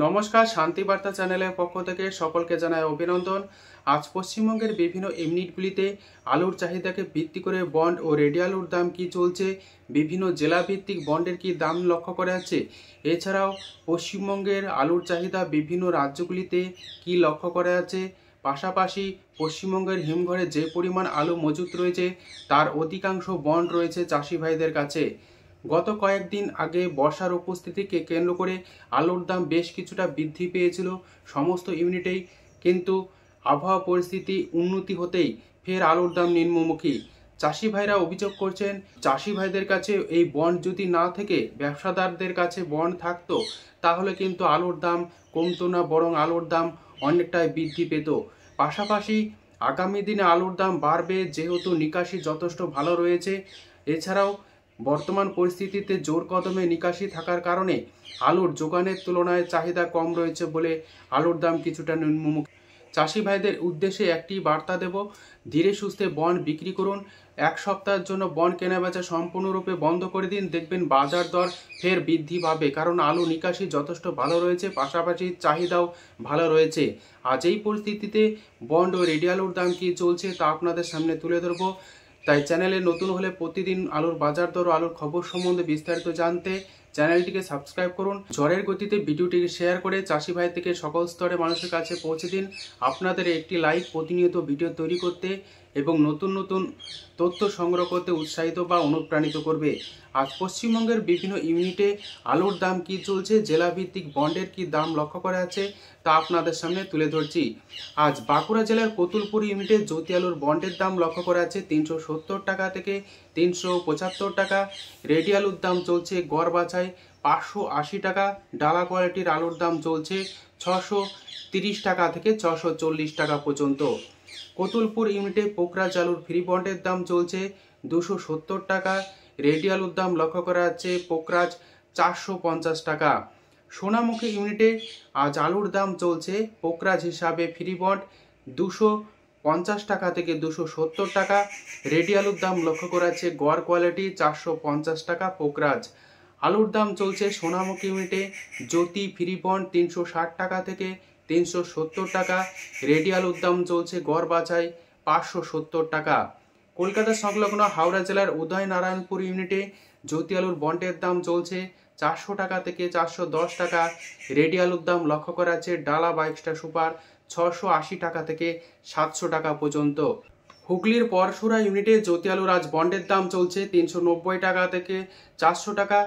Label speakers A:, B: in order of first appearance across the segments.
A: নমস্কার, শান্তিবার্তা চ্যানেলের পক্ষ থেকে সকলকে জানাই অভিনন্দন। আজ পশ্চিমবঙ্গের বিভিন্ন ইউনিটগুলিতে আলুর চাহিদাকে ভিত্তি করে বন্ড ও রেডি আলুর দাম কি চলছে, বিভিন্ন জেলা ভিত্তিক বন্ডের কি দাম লক্ষ্য করা যাচ্ছে, এছাড়াও পশ্চিমবঙ্গের আলুর চাহিদা বিভিন্ন রাজ্যগুলিতে কি লক্ষ্য করা যাচ্ছে, পাশাপাশি পশ্চিমবঙ্গের হিমঘরে যে পরিমাণ আলু মজুত রয়েছে তার অধিকাংশ বন্ড রয়েছে চাষি ভাইদের কাছে। গত কয়েকদিন আগে বর্ষার উপস্থিতিকে কেন্দ্র করে আলুর দাম বেশ কিছুটা বৃদ্ধি পেয়েছিল সমস্ত ইউনিটেই, কিন্তু আবহাওয়া পরিস্থিতি উন্নতি হতেই ফের আলুর দাম নিম্নমুখী। চাষি ভাইরা অভিযোগ করছেন, চাষি ভাইদের কাছে এই বন্ড যদি না থেকে ব্যবসাদারদের কাছে বন্ড থাকতো তাহলে কিন্তু আলুর দাম কমতো না, বরং আলুর দাম অনেকটাই বৃদ্ধি পেত। পাশাপাশি আগামী দিনে আলুর দাম বাড়বে যেহেতু নিকাশি যথেষ্ট ভালো রয়েছে। এছাড়াও বর্তমান পরিস্থিতিতে জোর কদমে নিকাশি থাকার কারণে আলুর যোগানের তুলনায় চাহিদা কম রয়েছে বলে আলুর দাম কিছুটা নিম্নমুখী। চাষি ভাইদের উদ্দেশ্যে একটি বার্তা দেব, ধীরে সুস্থে বন্ড বিক্রি করুন। এক সপ্তাহের জন্য বন্ড কেনাবেচা সম্পূর্ণরূপে বন্ধ করে দিন, দেখবেন বাজার দর ফের বৃদ্ধি পাবে, কারণ আলু নিকাশি যথেষ্ট ভালো রয়েছে, পাশাপাশি চাহিদাও ভালো রয়েছে। আজ এই পরিস্থিতিতে বন্ড ও রেডি আলুর দাম কী চলছে তা আপনাদের সামনে তুলে ধরবো। তাই চ্যানেলে নতুন হলে প্রতিদিন আলুর বাজার দর ও আলুর খবর সম্বন্ধে বিস্তারিত জানতে চ্যানেলটিকে সাবস্ক্রাইব করুন। ঝড়ের গতিতে ভিডিওটিকে শেয়ার করে চাষি ভাই থেকে সকল স্তরে মানুষের কাছে পৌঁছে দিন। আপনাদের একটি লাইক প্রতিনিয়ত ভিডিও তৈরি করতে এবং নতুন নতুন তথ্য সংগ্রহ করতে উৎসাহিত বা অনুপ্রাণিত করবে। আজ পশ্চিমবঙ্গের বিভিন্ন ইউনিটে আলুর দাম কি চলছে, জেলাভিত্তিক বন্ডের কি দাম লক্ষ্য করা আছে তা আপনাদের সামনে তুলে ধরছি। আজ বাঁকুড়া জেলার কতুলপুর ইউনিটে জ্যোতি আলুর বন্ডের দাম লক্ষ্য করা আছে 370 টাকা থেকে 375 টাকা। রেডি আলুর দাম চলছে গড় বাছাই 580 টাকা। ডালা কোয়ালিটির আলুর দাম চলছে 630 টাকা থেকে 640 টাকা পর্যন্ত। কতুলপুর ইউনিটে পোকরাজ আলুর ফ্রি বন্ডের দাম চলছে 270 টাকা। রেডি আলুর দাম লক্ষ্য করা যাচ্ছে পোকরাজ 450 টাকা। সোনামুখী ইউনিটে আজ আলুর দাম চলছে পোকরাজ হিসাবে ফ্রি বন্ড 250 টাকা থেকে 270 টাকা। রেডি আলুর দাম লক্ষ্য করা যাচ্ছে গড় কোয়ালিটি 450 টাকা পোকরাজ। আলুর দাম চলছে সোনামুখী ইউনিটে জ্যোতি ফ্রি বন্ড 360 টাকা থেকে 370 টাকা। রেডি আলুর দাম চলছে গড় বাছাই 570 টাকা। কলকাতা সংলগ্ন হাওড়া জেলার উদয়নারায়ণপুর ইউনিটে জ্যোতি আলুর বন্ডের দাম চলছে 400 টাকা থেকে 410 টাকা। রেডি আলুর দাম লক্ষ্য করা আছে ডালা বা এক্সট্রা সুপার 680 টাকা থেকে 700 টাকা পর্যন্ত। হুগলির পরশুরা ইউনিটে জ্যোতি আলুর আজ বন্ডের দাম চলছে 390 টাকা থেকে 400 টাকা।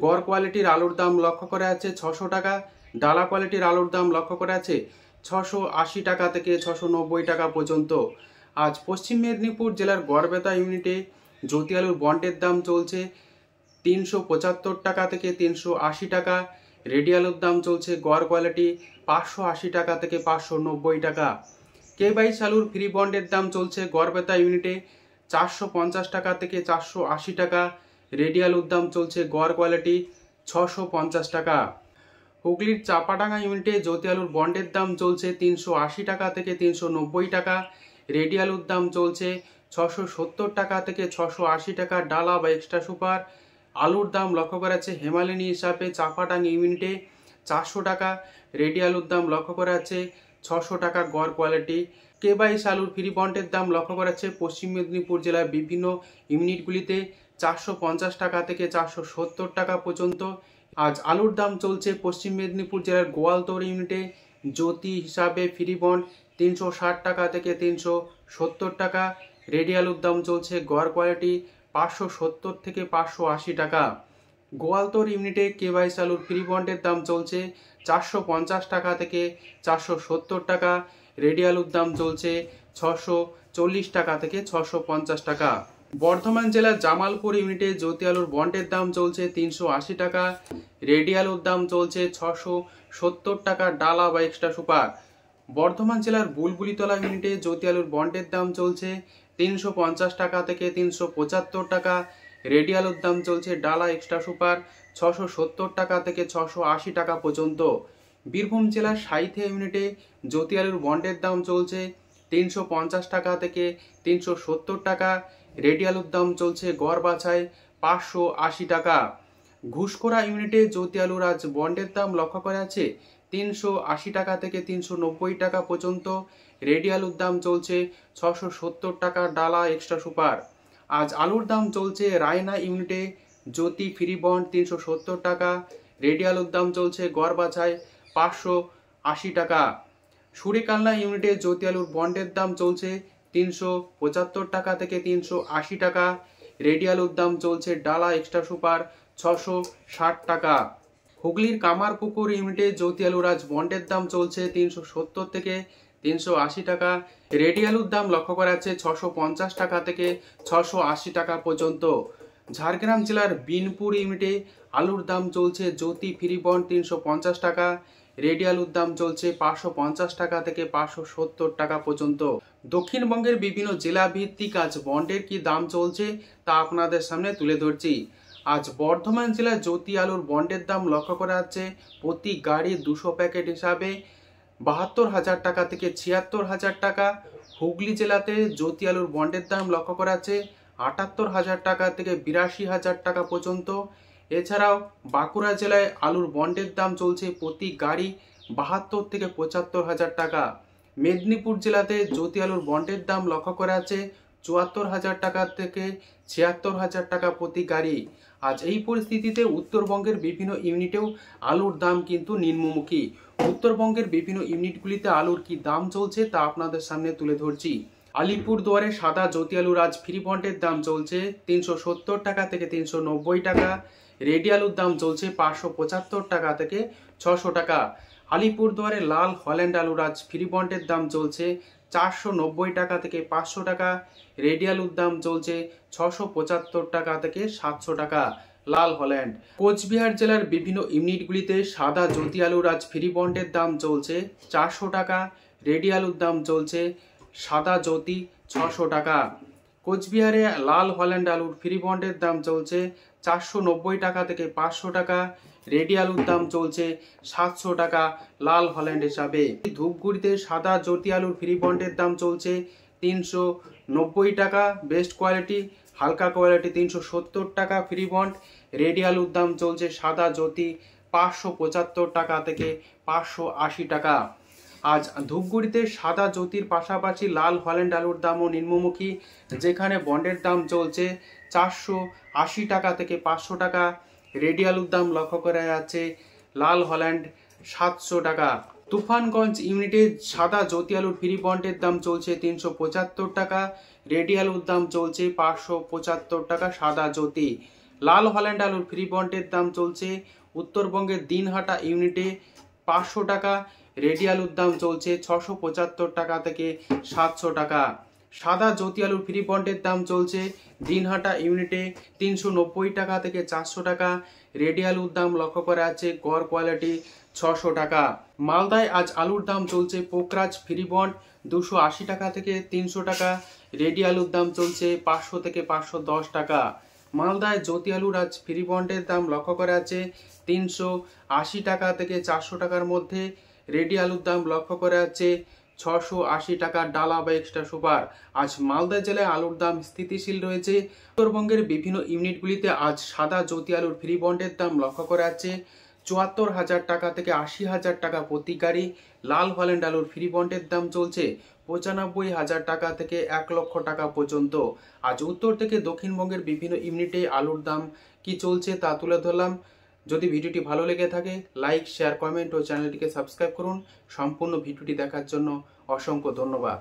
A: গড় কোয়ালিটির আলুর দাম লক্ষ্য করা আছে 600 টাকা। ডালা কোয়ালিটির আলুর দাম লক্ষ্য করা আছে 680 টাকা থেকে 690 টাকা পর্যন্ত। আজ পশ্চিম মেদিনীপুর জেলার গড়বেতা ইউনিটে জ্যোতি আলুর বন্ডের দাম চলছে 375 টাকা থেকে 380 টাকা। রেডি আলুর দাম চলছে গড় কোয়ালিটি 580 টাকা থেকে 590 টাকা। K22 আলুর ফ্রি বন্ডের দাম চলছে গড়বেতা ইউনিটে 450 টাকা থেকে 480 টাকা। রেডি আলুর দাম চলছে গড় কোয়ালিটি 650 টাকা। হুগলির চাপাডাঙ্গা ইউনিটে জ্যোতি আলুর বন্ডের দাম চলছে 380 টাকা থেকে 390 টাকা। রেডি আলুর দাম চলছে 670 টাকা থেকে 680 টাকা। ডালা বা এক্সট্রা সুপার আলুর দাম লক্ষ্য করা আছে হেমালিনী হিসাবে চাপাডাঙ্গা ইউনিটে 400 টাকা। রেডি আলুর দাম লক্ষ্য করা আছে 600 টাকা গড় কোয়ালিটি। K22 আলুর ফ্রি বন্ডের দাম লক্ষ্য করা আছে পশ্চিম মেদিনীপুর জেলার বিভিন্ন ইউনিটগুলিতে 450 টাকা থেকে 470 টাকা পর্যন্ত। আজ আলুর দাম চলছে পশ্চিম মেদিনীপুর জেলার গোয়ালতোড় ইউনিটে জ্যোতি হিসাবে ফ্রি বন্ড 360 টাকা থেকে 370 টাকা। রেডি আলুর দাম চলছে গড় কোয়ালিটি 570 থেকে 580 টাকা। গোয়ালতোড় ইউনিটে K22 আলুর ফ্রি বন্ডের দাম চলছে 450 টাকা থেকে 470 টাকা। রেডি আলুর দাম চলছে 640 টাকা থেকে 650 টাকা। বর্ধমান জেলার জামালপুর ইউনিটে জ্যোতি আলুর বন্ডের দাম চলছে 380 টাকা। রেডি আলুর দাম চলছে 670 টাকা ডালা বা এক্সট্রা সুপার। বর্ধমান জেলার বুলবুলিতলা ইউনিটে জ্যোতি আলুর বন্ডের দাম চলছে 350 টাকা থেকে 375 টাকা। রেডি আলুর দাম চলছে ডালা এক্সট্রা সুপার 670 টাকা থেকে 680 টাকা পর্যন্ত। বীরভূম জেলার সাইথে ইউনিটে জ্যোতি আলুর বন্ডের দাম চলছে 350 টাকা থেকে 370 টাকা। রেডি আলুর দাম চলছে গড় বাছাই 580 টাকা। ঘুষখোরা ইউনিটে জ্যোতি আলুর আজ বন্ডের দাম লক্ষ্য করা আছে 380 টাকা থেকে 390 টাকা পর্যন্ত। রেডি আলুর দাম চলছে 670 টাকা ডালা এক্সট্রা সুপার। আজ আলুর দাম চলছে রায়না ইউনিটে জ্যোতি ফ্রি বন্ড 370 টাকা। রেডি আলুর দাম চলছে গড় বাছাই 580 টাকা। সুরিকালনা ইউনিটে জ্যোতি আলুর বন্ডের দাম চলছে 375 টাকা থেকে 380 টাকা। রেডি আলুর দাম চলছে ডালা এক্সট্রা সুপার 660 টাকা। হুগলির কামারপুকুর ইউনিটে জ্যোতি আলুর আজ বন্ডের দাম চলছে 370 থেকে 380 টাকা। রেডি আলুর দাম লক্ষ্য করা যাচ্ছে 650 টাকা থেকে 680 টাকা পর্যন্ত। ঝাড়গ্রাম জেলার বিনপুর ইউনিটে আলুর দাম চলছে জ্যোতি ফ্রি বন্ড 350 টাকা। রেডি আলুর দাম চলছে 550 টাকা থেকে 570 টাকা পর্যন্ত। দক্ষিণবঙ্গের বিভিন্ন জেলা ভিত্তিক আজ বন্ডের কি দাম চলছে তা আপনাদের সামনে তুলে ধরছি। আজ বর্ধমান জেলায় জ্যোতি আলুর বন্ডের দাম লক্ষ্য করা যাচ্ছে প্রতি গাড়ি 200 প্যাকেট হিসাবে 72,000 টাকা থেকে 76,000 টাকা। হুগলি জেলাতে জ্যোতি আলুর বন্ডের দাম লক্ষ্য করা যাচ্ছে 78,000 টাকা থেকে 82,000 টাকা পর্যন্ত। এছাড়াও বাঁকুড়া জেলায় আলুর বন্ডের দাম চলছে প্রতি গাড়ি 72 থেকে 75,000 টাকা। মেদিনীপুর জেলাতে জ্যোতি আলুর বন্ডের দাম লক্ষ্য করা যাচ্ছে 74,000 টাকা থেকে 76,000 টাকা প্রতি গাড়ি। আজ এই পরিস্থিতিতে উত্তরবঙ্গের বিভিন্ন ইউনিটেও আলুর দাম কিন্তু নিম্নমুখী। উত্তরবঙ্গের বিভিন্ন ইউনিটগুলিতে আলুর কি দাম চলছে তা আপনাদের সামনে তুলে ধরছি। আলিপুরদুয়ারে সাদা জ্যোতি আলুর আজ ফ্রি বন্ডের দাম চলছে 370 টাকা থেকে 390 টাকা। রেডি আলুর দাম চলছে 575 টাকা থেকে 600 টাকা। আলিপুরদুয়ারে লাল হল্যান্ড আলুর আজ ফ্রি বন্ডের দাম চলছে 490 টাকা থেকে 500 টাকা। রেডি আলুর দাম চলছে 675 টাকা থেকে 700 টাকা। লাল হল্যান্ড। কোচবিহার জেলার বিভিন্ন ইউনিটগুলিতে সাদা জ্যোতি আলুর আজ ফ্রি বন্ডের দাম চলছে 400 টাকা। রেডি আলুর দাম চলছে সাদা জ্যোতি 600 টাকা। কোচবিহারে লাল হল্যান্ড আলুর ফ্রি বন্ডের দাম চলছে 490 টাকা থেকে 500 টাকা। রেডি আলুর দাম চলছে 700 টাকা লাল হল্যান্ড হিসাবে। ধূপগুড়িতে সাদা জ্যোতি আলুর ফ্রি বন্ডের দাম চলছে 390 টাকা বেস্ট কোয়ালিটি। হালকা কোয়ালিটি 370 টাকা ফ্রি বন্ড। রেডি আলুর দাম চলছে সাদা জ্যোতি 575 টাকা থেকে 580 টাকা। আজ ধূপগুড়িতে সাদা জ্যোতির পাশাপাশি লাল হল্যান্ড আলুর দামও নিম্নমুখী, যেখানে বন্ডের দাম চলছে 480 টাকা থেকে 500 টাকা। রেডি আলুর দাম লক্ষ্য করা যাচ্ছে লাল হল্যান্ড 700 টাকা। তুফানগঞ্জ ইউনিটে সাদা জ্যোতি আলুর ফ্রি বন্ডের দাম চলছে 375 টাকা। রেডি আলুর দাম চলছে 575 টাকা সাদা জ্যোতি। লাল হল্যান্ড আলুর ফ্রি বন্ডের দাম চলছে উত্তরবঙ্গের দিনহাটা ইউনিটে 500 টাকা। রেডি আলুর দাম চলছে 675 টাকা থেকে 700 টাকা। সাদা জ্যোতি আলুর ফ্রি বন্ডের দাম চলছে দিনহাটা ইউনিটে 390 টাকা থেকে 400 টাকা। রেডি আলুর দাম লক্ষ্য করা যাচ্ছে গড় কোয়ালিটি 600 টাকা। মালদায় আজ আলুর দাম চলছে পোকরাজ ফ্রি বন্ড 280 টাকা থেকে 300 টাকা। রেডি আলুর দাম চলছে 500 থেকে 510 টাকা। মালদায় জ্যোতি আলুর আজ ফ্রি বন্ডের দাম লক্ষ্য করা যাচ্ছে 380 টাকা থেকে 400 টাকার মধ্যে। রেডি আলুর দাম লক্ষ্য করা যাচ্ছে 680 টাকা ডালা বা এক্সট্রা সুপার। আজ মালদা জেলায় আলুর দাম স্থিতিশীল রয়েছে। উত্তরবঙ্গের বিভিন্ন ইউনিটগুলিতে আজ সাদা জ্যোতি আলুর ফ্রি বন্ডের দাম লক্ষ্য করা যাচ্ছে 74,000 টাকা থেকে 80,000 টাকা প্রতি গাড়ি। লাল হল্যান্ড আলুর ফ্রি বন্ডের দাম চলছে 95,000 টাকা থেকে 1 লক্ষ টাকা পর্যন্ত। আজ উত্তর থেকে দক্ষিণবঙ্গের বিভিন্ন ইউনিটে আলুর দাম কি চলছে তা তুলে ধরলাম। যদি ভিডিওটি ভালো লেগে থাকে লাইক, শেয়ার, কমেন্ট ও চ্যানেলটিকে সাবস্ক্রাইব করুন। সম্পূর্ণ ভিডিওটি দেখার জন্য অসংখ্য ধন্যবাদ।